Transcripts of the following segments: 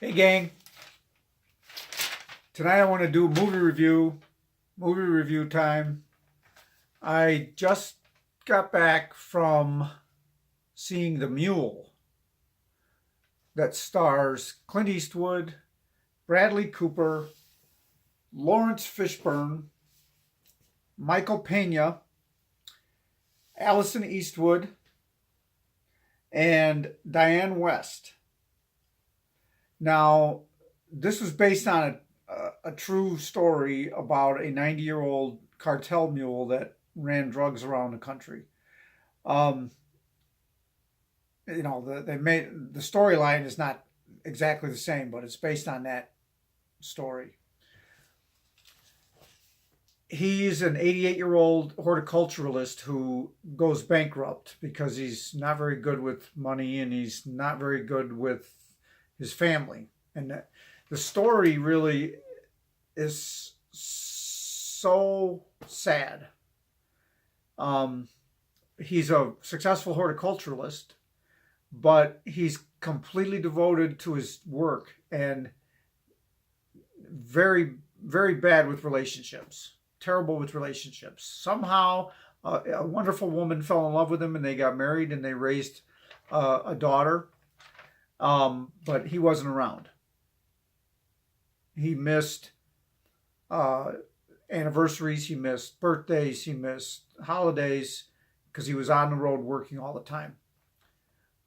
Hey gang, tonight I want to do movie review time. I just got back from seeing The Mule that stars Clint Eastwood, Bradley Cooper, Lawrence Fishburne, Michael Pena, Allison Eastwood, and Diane West. Now, this was based on a true story about a 90-year-old cartel mule that ran drugs around the country. Um, they made the storyline is not exactly the same, but it's based on that story. He's an 88-year-old horticulturalist who goes bankrupt because he's not very good with money and he's not very good with his family. And the story really is so sad. Um, he's a successful horticulturalist, but he's completely devoted to his work and very, very bad with relationships, terrible with relationships. Somehow, a wonderful woman fell in love with him and they got married and they raised a daughter, but he wasn't around. He missed anniversaries, he missed birthdays, he missed holidays because he was on the road working all the time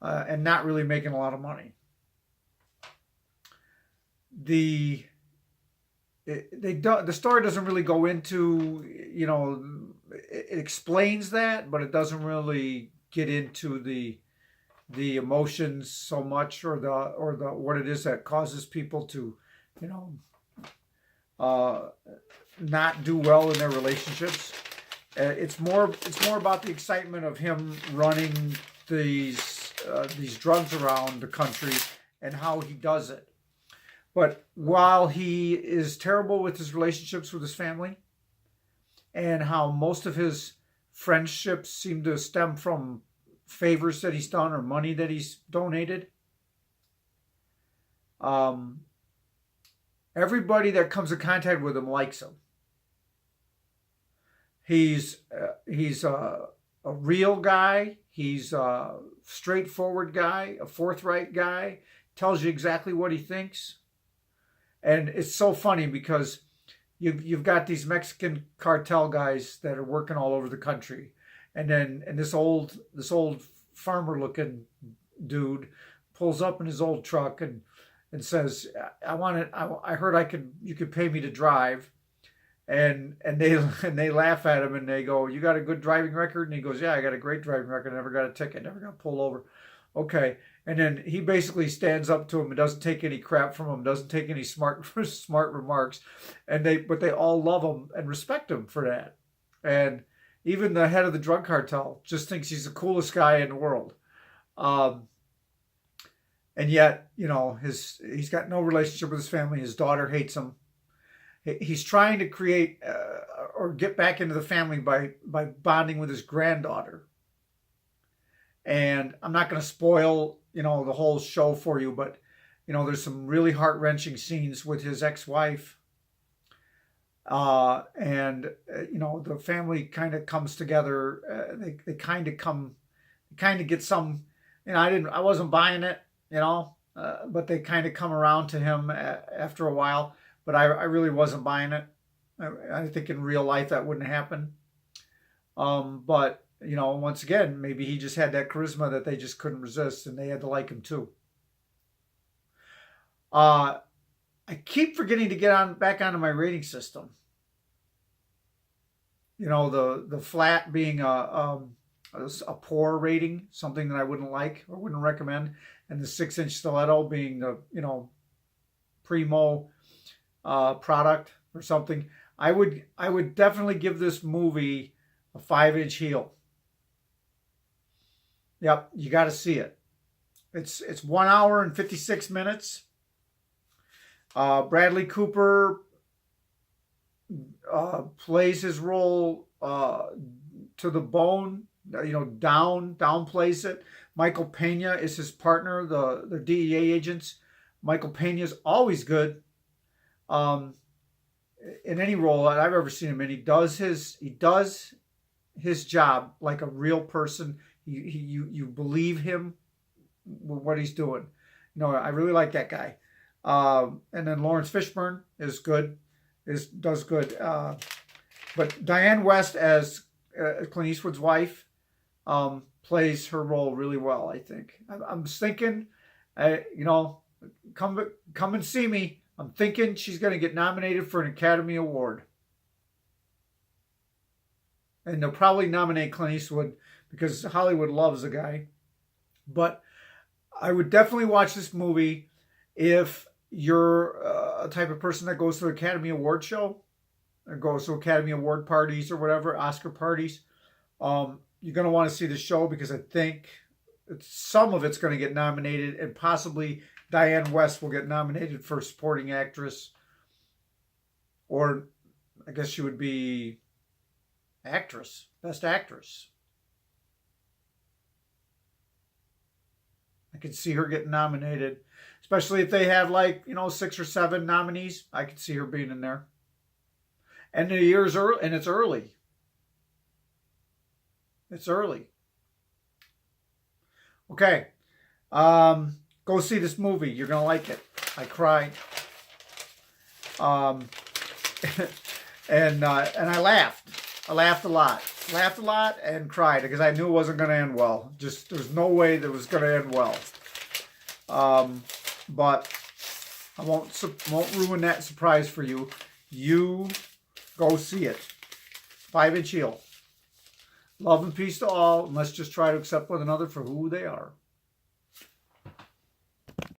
and not really making a lot of money. The story doesn't really go into, it explains that, but it doesn't really get into the emotions so much, or the what it is that causes people to, you know, not do well in their relationships. It's more about the excitement of him running these drugs around the country and how he does it. But while he is terrible with his relationships with his family, and how most of his friendships seem to stem from favors that he's done or money that he's donated, everybody that comes in contact with him likes him. He's a real guy. He's a straightforward guy, a forthright guy. Tells you exactly what he thinks. And it's so funny because you've got these Mexican cartel guys that are working all over the country, and this old farmer looking dude pulls up in his old truck and says, "I want it. I heard you could pay me to drive," and they laugh at him and they go, "You got a good driving record?" And he goes, "Yeah, I got a great driving record. I never got a ticket. Never got pulled over." Okay. And then he basically stands up to him and doesn't take any crap from him, doesn't take any smart remarks, but they all love him and respect him for that. And even the head of the drug cartel just thinks he's the coolest guy in the world. Um, and yet, he's got no relationship with his family. His daughter hates him. He's trying to create or get back into the family by bonding with his granddaughter. And I'm not going to spoil, the whole show for you, but, there's some really heart-wrenching scenes with his ex-wife. The family kind of comes together. They kind of get some, I wasn't buying it, but they kind of come around to him after a while, but I really wasn't buying it. I think in real life that wouldn't happen. But once again, maybe he just had that charisma that they just couldn't resist and they had to like him too. I keep forgetting to get back onto my rating system. The flat being a poor rating, something that I wouldn't like or wouldn't recommend, and the 6-inch stiletto being the, primo product or something. I would definitely give this movie a 5-inch heel. Yep, you got to see it. It's 1 hour and 56 minutes. Bradley Cooper plays his role to the bone. Downplays it. Michael Pena is his partner. The DEA agents. Michael Pena's always good. Um, in any role that I've ever seen him in, he does his job like a real person. You believe him with what he's doing. I really like that guy. And then Lawrence Fishburne is good, does good. But Diane West as Clint Eastwood's wife plays her role really well. I think. I'm thinking, come and see me. I'm thinking she's going to get nominated for an Academy Award. And they'll probably nominate Clint Eastwood because Hollywood loves the guy. But I would definitely watch this movie if you're a type of person that goes to the Academy Award show or goes to Academy Award parties or whatever, Oscar parties. You're going to want to see the show because I think some of it's going to get nominated, and possibly Diane West will get nominated for supporting actress, or I guess she would be actress, best actress. I could see her getting nominated, especially if they have 6 or 7 nominees. I could see her being in there. And the year's early, and it's early. It's early. Okay. Go see this movie. You're going to like it. I cried. And I laughed. I laughed a lot. Laughed a lot and cried because I knew it wasn't going to end well. Just there's no way that it was going to end well. But I won't ruin that surprise for you. You go see it. 5-inch heel. Love and peace to all, and let's just try to accept one another for who they are.